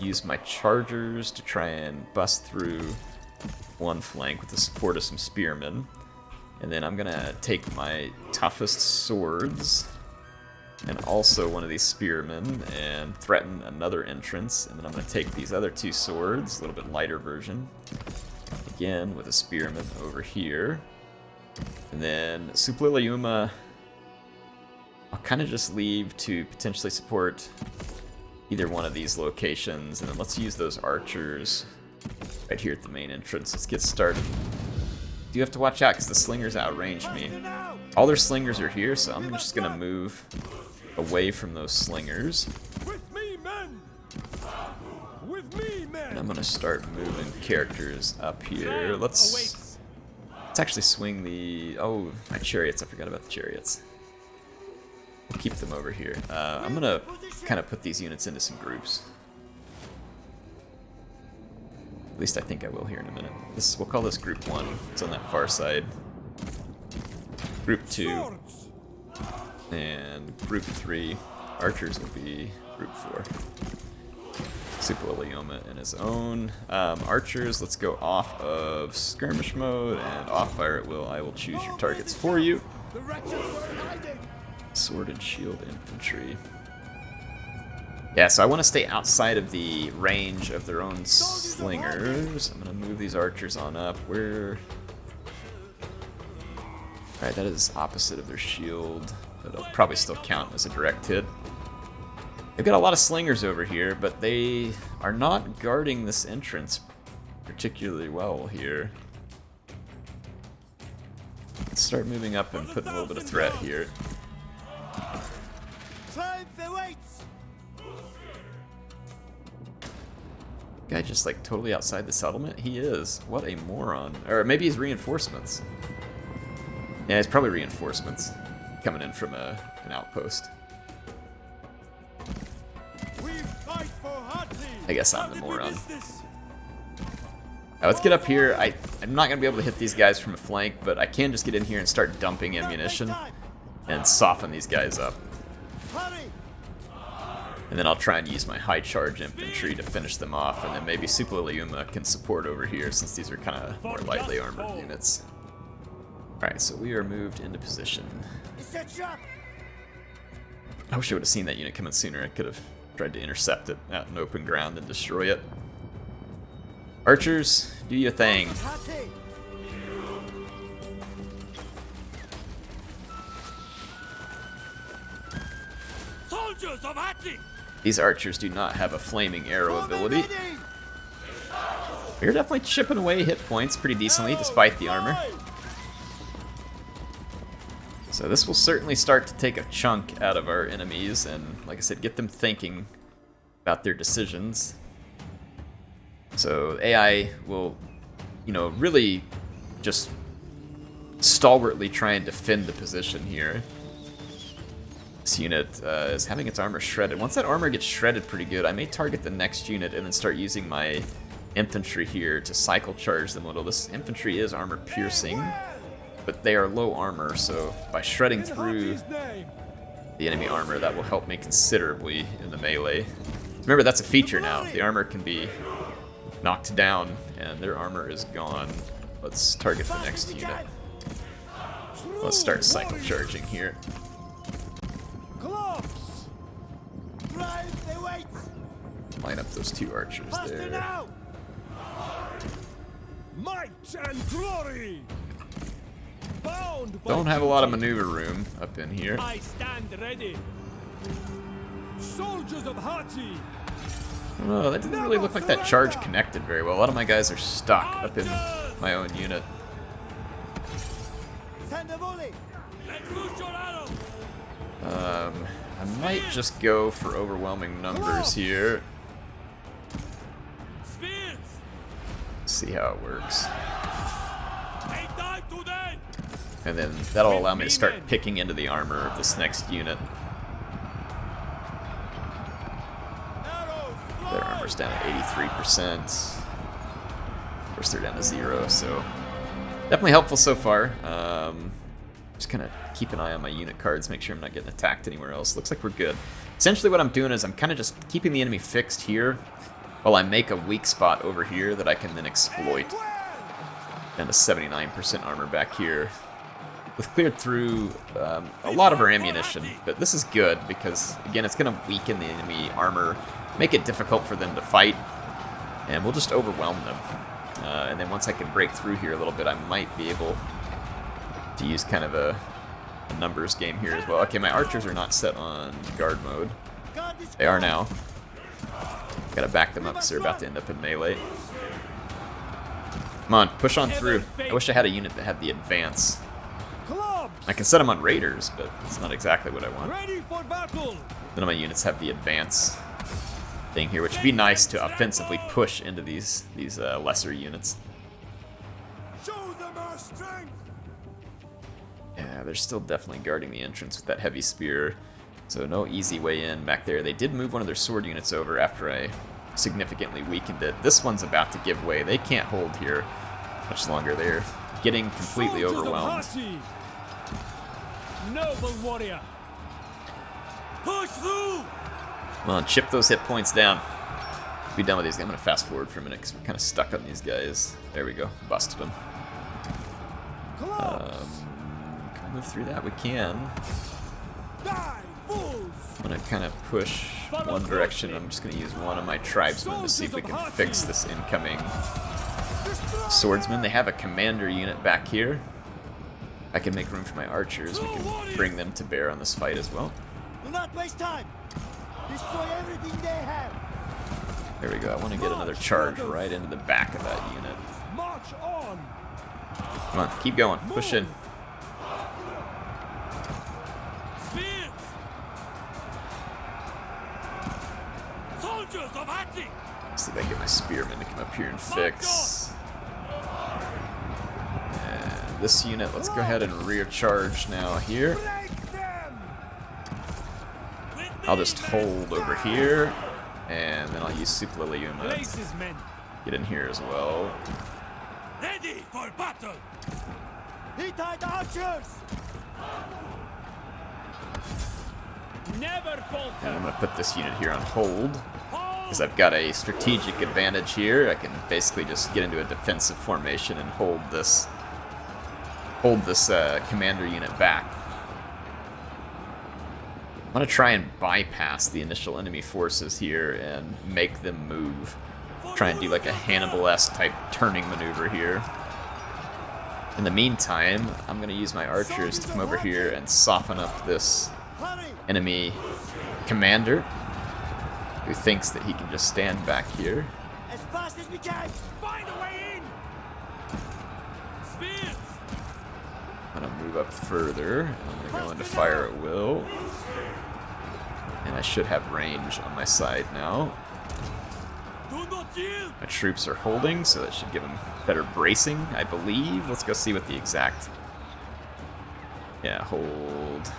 use my chargers to try and bust through one flank with the support of some spearmen. And then I'm going to take my toughest swords and also one of these spearmen and threaten another entrance. And then I'm going to take these other 2 swords, a little bit lighter version, again with a spearman over here. And then Suppiluliuma, I'll kind of just leave to potentially support either one of these locations, and then let's use those archers right here at the main entrance. Let's get started. Do have to watch out because the slingers outrange me. All their slingers are here, so I'm just gonna move away from those slingers. With me, men! With me, men! And I'm gonna start moving characters up here. Let's actually swing the... Oh, my chariots. I forgot about the chariots. We'll keep them over here. I'm gonna kind of put these units into some groups. At least I think I will here in a minute. We'll call this Group 1. It's on that far side. Group 2. And Group 3. Archers will be Group 4. Suppiluliuma in his own. Archers, let's go off of skirmish mode and off fire at will. I will choose your targets for you. Sword and shield infantry. Yeah, so I want to stay outside of the range of their own slingers. I'm going to move these archers on up. Alright, that is opposite of their shield. But it'll probably still count as a direct hit. They've got a lot of slingers over here, but they are not guarding this entrance particularly well here. Let's start moving up and putting a little bit of threat here. Guy just like totally outside the settlement? He is. What a moron. Or maybe he's reinforcements. Yeah, it's probably reinforcements coming in from an outpost. I guess I'm the moron. Now let's get up here. I'm not going to be able to hit these guys from a flank, but I can just get in here and start dumping ammunition and soften these guys up. And then I'll try and use my high charge infantry to finish them off, and then maybe Suppiluliuma can support over here since these are kind of more lightly armored units. Alright, so we are moved into position. I wish I would have seen that unit coming sooner. I could have tried to intercept it out in open ground and destroy it. Archers, do your thing. Soldiers of Hati! These archers do not have a flaming arrow ability. We're definitely chipping away hit points pretty decently despite the armor. So this will certainly start to take a chunk out of our enemies and, like I said, get them thinking about their decisions. So AI will, really just stalwartly try and defend the position here. This unit is having its armor shredded. Once that armor gets shredded pretty good, I may target the next unit and then start using my infantry here to cycle charge them a little. This infantry is armor piercing, but they are low armor, so by shredding In through Hati's name. the enemy armor, that will help me considerably in the melee. Remember, that's a feature now. The armor can be knocked down, and their armor is gone. Let's target the next unit. Let's start cycle charging here. Clubs. Drive the weight. Line up those 2 archers Faster there. now. Might and glory. Bound by Don't have a lot of duty. maneuver room up in here. I stand ready. Soldiers of Hati. Oh, that didn't really look like that charge connected very well. A lot of my guys are stuck up in my own unit. Send a volley. Let loose your arrow. I might just go for overwhelming numbers here. Spears. See how it works. They die today. And then that'll allow me to start picking into the armor of this next unit. Arrows. Their fly. armor's down at 83%. Of course, they're down to 0, so definitely helpful so far. Just kind of keep an eye on my unit cards, make sure I'm not getting attacked anywhere else. Looks like we're good. Essentially what I'm doing is I'm kind of just keeping the enemy fixed here while I make a weak spot over here that I can then exploit. Down to 79% armor back here. We've cleared through a lot of our ammunition, but this is good because, again, it's going to weaken the enemy armor, make it difficult for them to fight, and we'll just overwhelm them. And then once I can break through here a little bit, I might be able to use kind of a numbers game here as well. Okay, my archers are not set on guard mode. Guard is They are now. Gotta back them up because they're about to end up in melee. Come on, push on through. I wish I had a unit that had the advance. Clubs. I can set them on raiders, but it's not exactly what I want. Ready for battle. None of my units have the advance thing here, which would be nice to offensively push into these lesser units. Show them our strength. Yeah, they're still definitely guarding the entrance with that heavy spear, so no easy way in back there. They did move one of their sword units over after I significantly weakened it. This one's about to give way. They can't hold here much longer. They're getting completely Soldiers of overwhelmed. Hati. Noble warrior. Push through. Come on, chip those hit points down. Be done with these. I'm going to fast forward for a minute because we're kind of stuck on these guys. There we go. Busted them. Clubs. Can we move through that? We can. Die, fools. I'm going to kind of push one direction. I'm just going to use one of my tribesmen to see if we can fix this incoming swordsman. They have a commander unit back here. I can make room for my archers. We can bring them to bear on this fight as well. Do not waste time. Destroy everything they have. There we go. I want to get another charge right into the back of that unit. March on. Come on, keep going. Push in. Spears. Soldiers of Hati. See if I can get my spearmen to come up here and fix. And this unit, let's go ahead and rear charge now here. Break them. I'll just hold over here, and then I'll use Suppiluliuma to Places, men. get in here as well. Ready for battle. Hittite archers. Never And I'm falter. going to put this unit here on hold, because I've got a strategic advantage here. I can basically just get into a defensive formation and hold this commander unit back. I'm going to try and bypass the initial enemy forces here and make them move. Try and do like a Hannibal-esque type turning maneuver here. In the meantime, I'm going to use my archers to come over here and soften up this Hurry. enemy commander who thinks that he can just stand back here. As fast as we can. Find a way in. Spears. I'm going to move up further. I'm going to go into fire at will. And I should have range on my side now. Do not yield. My troops are holding, so that should give them better bracing, I believe. Let's go see what the exact... Yeah, hold...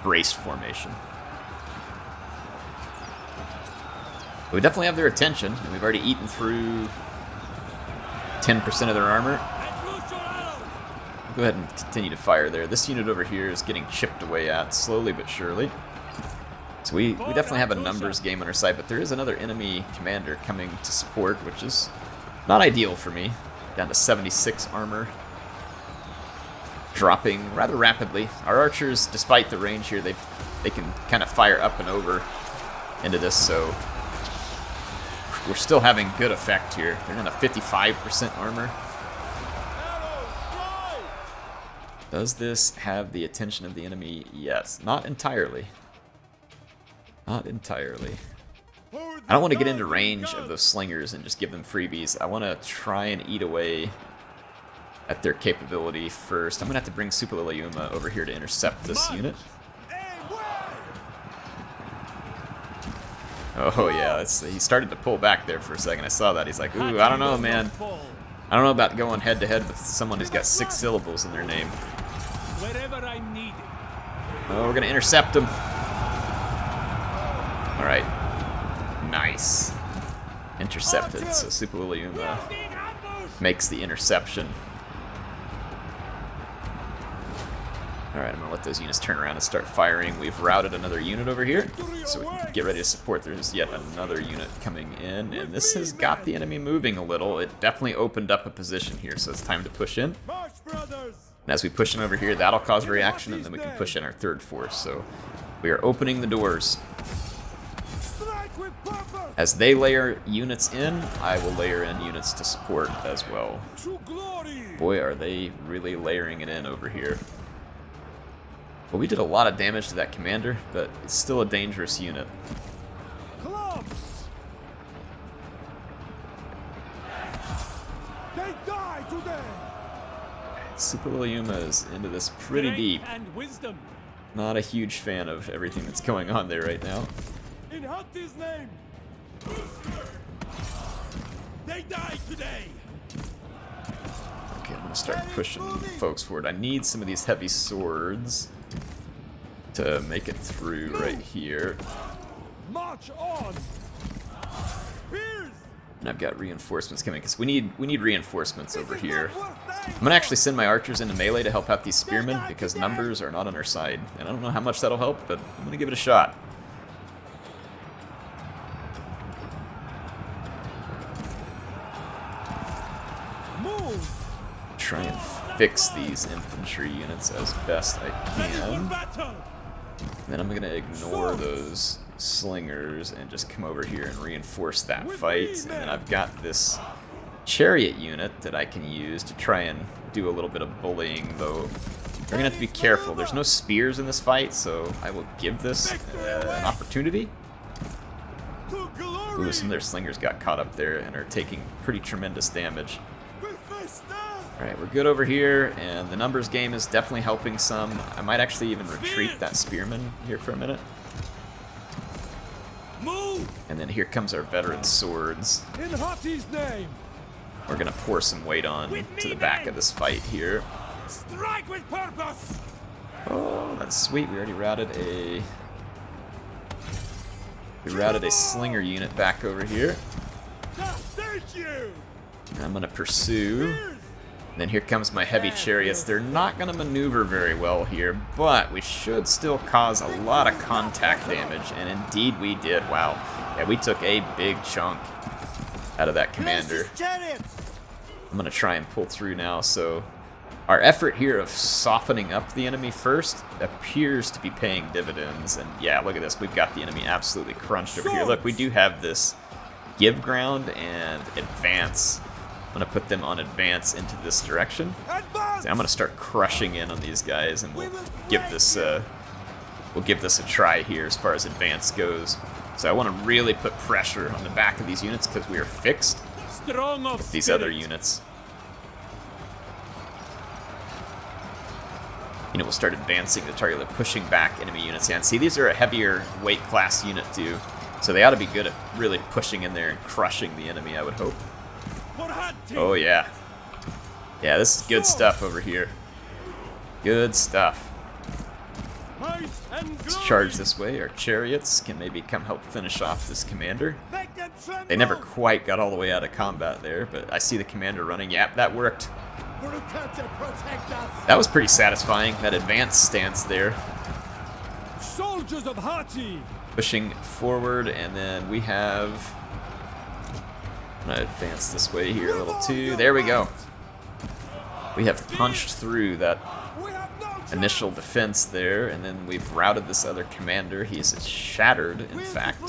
braced formation. We definitely have their attention, and we've already eaten through 10% of their armor. Let loose your arrows. Go ahead and continue to fire there. This unit over here is getting chipped away at, slowly but surely. So we definitely have a numbers game on our side, but there is another enemy commander coming to support, which is not ideal for me. Down to 76 armor. Dropping rather rapidly. Our archers, despite the range here, they can kind of fire up and over into this, so we're still having good effect here. They're down to 55% armor. Does this have the attention of the enemy? Yes. Not entirely. Not entirely. I don't want to get into range of those slingers and just give them freebies. I want to try and eat away at their capability first. I'm going to have to bring Suppiluliuma over here to intercept this unit. Oh yeah, he started to pull back there for a second. I saw that. He's like, ooh, I don't know, man. I don't know about going head-to-head with someone who's got 6 syllables in their name. Oh, we're going to intercept him. Alright. Nice. Intercepted, so Suppiluliuma makes the interception. Alright, I'm going to let those units turn around and start firing. We've routed another unit over here, so we can get ready to support. There's yet another unit coming in, and this has got the enemy moving a little. It definitely opened up a position here, so it's time to push in. And as we push in over here, that'll cause a reaction, and then we can push in our third force. So we are opening the doors. As they layer units in, I will layer in units to support as well. Boy, are they really layering it in over here. Well, we did a lot of damage to that commander, but it's still a dangerous unit. They die today. Suppiluliuma is into this pretty deep. Not a huge fan of everything that's going on there right now. In Hati's name. They die today. Okay, I'm gonna start pushing folks forward. I need some of these heavy swords to make it through right here. March on. Spears. And I've got reinforcements coming because we need reinforcements over here. I'm gonna actually send my archers into melee to help out these spearmen because numbers are not on our side, and I don't know how much that'll help, but I'm gonna give it a shot. Try and fix these infantry units as best I can. Then I'm gonna ignore those slingers and just come over here and reinforce that fight. And then I've got this chariot unit that I can use to try and do a little bit of bullying, though we're gonna have to be careful. There's no spears in this fight, so I will give this an opportunity. Ooh, some of their slingers got caught up there and are taking pretty tremendous damage. Alright, we're good over here, and the numbers game is definitely helping some. I might actually even retreat that spearman here for a minute. And then here comes our veteran swords. In Hati's name. We're gonna pour some weight on to the back of this fight here. Strike with purpose. Oh, that's sweet. We already routed a slinger unit back over here. Thank you. And I'm gonna pursue. And then here comes my heavy chariots. They're not gonna maneuver very well here, but we should still cause a lot of contact damage, and indeed we did. Wow. Yeah, we took a big chunk out of that commander. I'm gonna try and pull through now, so our effort here of softening up the enemy first appears to be paying dividends. And yeah, look at this. We've got the enemy absolutely crunched over here. Look, we do have this give ground and advance. I'm gonna put them on advance into this direction. So I'm gonna start crushing in on these guys, and we'll give this a try here as far as advance goes. So I want to really put pressure on the back of these units because we are fixed with these other units. You know, we'll start advancing the target, like pushing back enemy units. And see, these are a heavier weight class unit too, so they ought to be good at really pushing in there and crushing the enemy, I would hope. Oh yeah. Yeah, this is good stuff over here. Good stuff. Let's charge this way. Our chariots can maybe come help finish off this commander. They never quite got all the way out of combat there, but I see the commander running. Yep, that worked. That was pretty satisfying, that advanced stance there. Soldiers of Hati! Pushing forward, and then we have... I'm gonna advance this way here a little too. There we go. We have punched through that initial defense there, and then we've routed this other commander. He is shattered, in fact.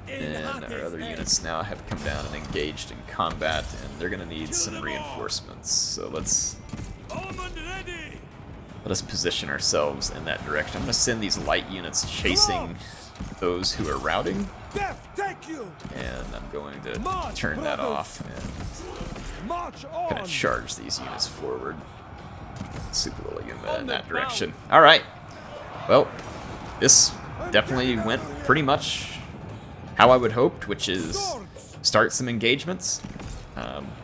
And our other units now have come down and engaged in combat, and they're gonna need some reinforcements. So let us position ourselves in that direction. I'm gonna send these light units chasing those who are routing, and I'm going to turn that off and I'm gonna charge these units forward. Suppiluliuma in that direction. Alright. Well, this definitely went pretty much how I would hoped, which is start some engagements,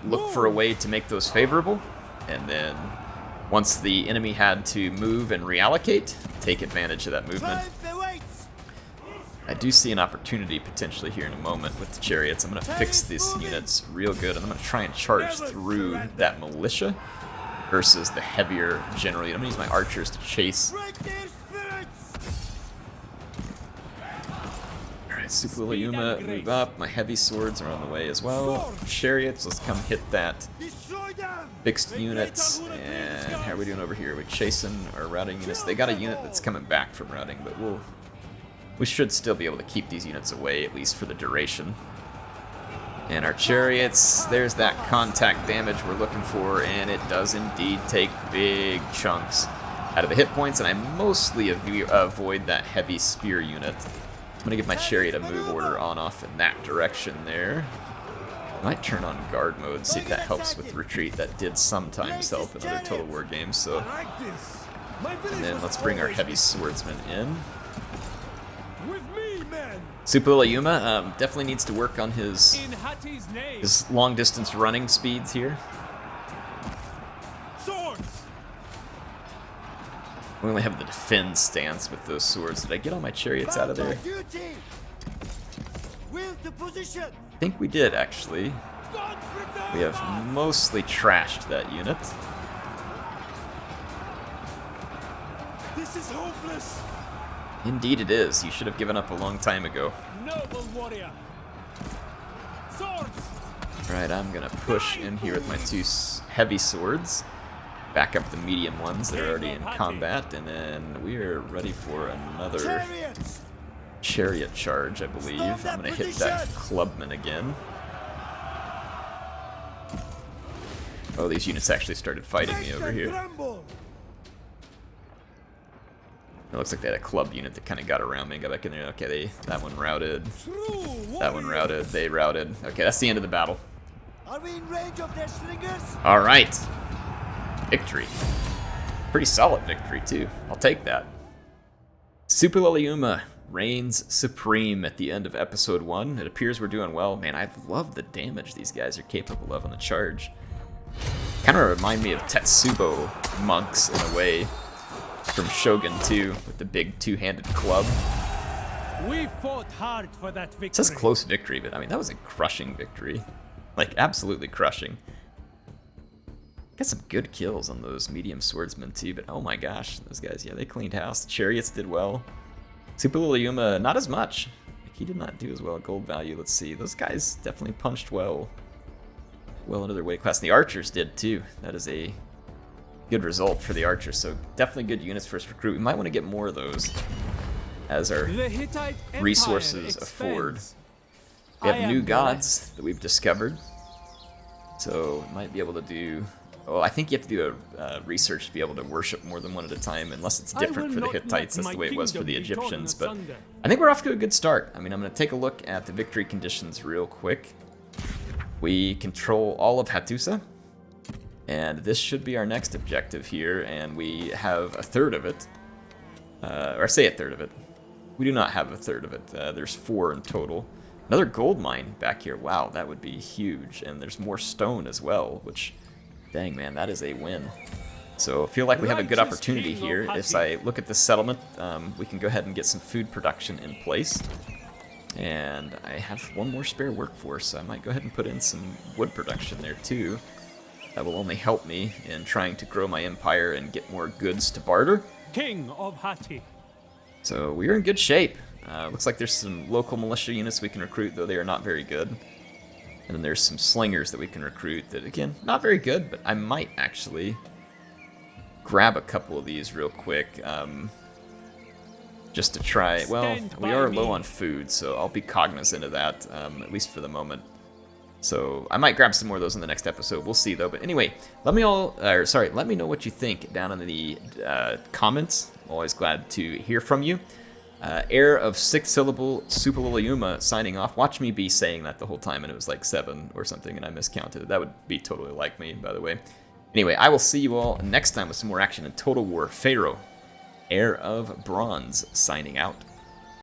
look for a way to make those favorable, and then once the enemy had to move and reallocate, take advantage of that movement. I do see an opportunity potentially here in a moment with the chariots. I'm going to fix these units real good, and I'm going to try and charge through that militia versus the heavier general. I'm going to use my archers to chase. Alright, Suppiluliuma, move up. My heavy swords are on the way as well. Chariots, let's come hit that. Fixed units, and how are we doing over here? We're chasing our routing units. They got a unit that's coming back from routing, but we should still be able to keep these units away, at least for the duration. And our chariots, there's that contact damage we're looking for, and it does indeed take big chunks out of the hit points, and I mostly avoid that heavy spear unit. I'm going to give my chariot a move order on off in that direction there. I might turn on guard mode, see if that helps with retreat. That did sometimes help in other Total War games, so... And then let's bring our heavy swordsman in. Suppiluliuma definitely needs to work on his long-distance running speeds here. We only have the defend stance with those swords. Did I get all my chariots out of there? I think we did, actually. We have mostly trashed that unit. This is hopeless. Indeed it is. You should have given up a long time ago. Noble warrior. Swords. Alright, I'm gonna push in here with my two heavy swords. Back up the medium ones that are already in combat, and then we are ready for another chariot charge, I believe. I'm gonna hit that clubman again. Oh, these units actually started fighting me over here. It looks like they had a club unit that kind of got around me and got back in there. Okay, that one routed. That one routed. They routed. Okay, that's the end of the battle. Are we in range of their slingers? All right. Victory. Pretty solid victory, too. I'll take that. Suppiluliuma reigns supreme at the end of episode 1. It appears we're doing well. Man, I love the damage these guys are capable of on the charge. Kind of remind me of Tetsubo monks in a way. From Shogun 2 with the big two-handed club. We fought hard for that victory. It says close victory, but I mean that was a crushing victory. Like absolutely crushing. Got some good kills on those medium swordsmen too, but oh my gosh, those guys, yeah, they cleaned house. The chariots did well. Suppiluliuma, not as much. Like, he did not do as well at gold value. Let's see. Those guys definitely punched well into their weight class. And the archers did too. That is a good result for the archers, so definitely good units for us to recruit. We might want to get more of those as our resources afford. We have new gods that we've discovered, so we might be able to do... Well, I think you have to do a research to be able to worship more than one at a time, unless it's different for the Hittites. That's the way it was for the Egyptians, but I think we're off to a good start. I mean, I'm going to take a look at the victory conditions real quick. We control all of Hattusa. And this should be our next objective here, and we have a third of it. Or I say a third of it. We do not have a third of it. There's 4 in total. Another gold mine back here. Wow, that would be huge. And there's more stone as well, which, dang man, that is a win. So I feel like we have a good opportunity here. As I look at this settlement, we can go ahead and get some food production in place. And I have one more spare workforce, so I might go ahead and put in some wood production there too. That will only help me in trying to grow my empire and get more goods to barter. King of Hatti. So we're in good shape. Looks like there's some local militia units we can recruit, though they are not very good. And then there's some slingers that we can recruit that, again, not very good, but I might actually grab a couple of these real quick. Just to try. Well, we are low on food, so I'll be cognizant of that, at least for the moment. So I might grab some more of those in the next episode. We'll see, though. But anyway, let me know what you think down in the comments. I'm always glad to hear from you. Heir of 6-syllable Suppiluliuma signing off. Watch me be saying that the whole time, and it was like 7 or something, and I miscounted. That would be totally like me, by the way. Anyway, I will see you all next time with some more action in Total War Pharaoh. Heir of Bronze signing out.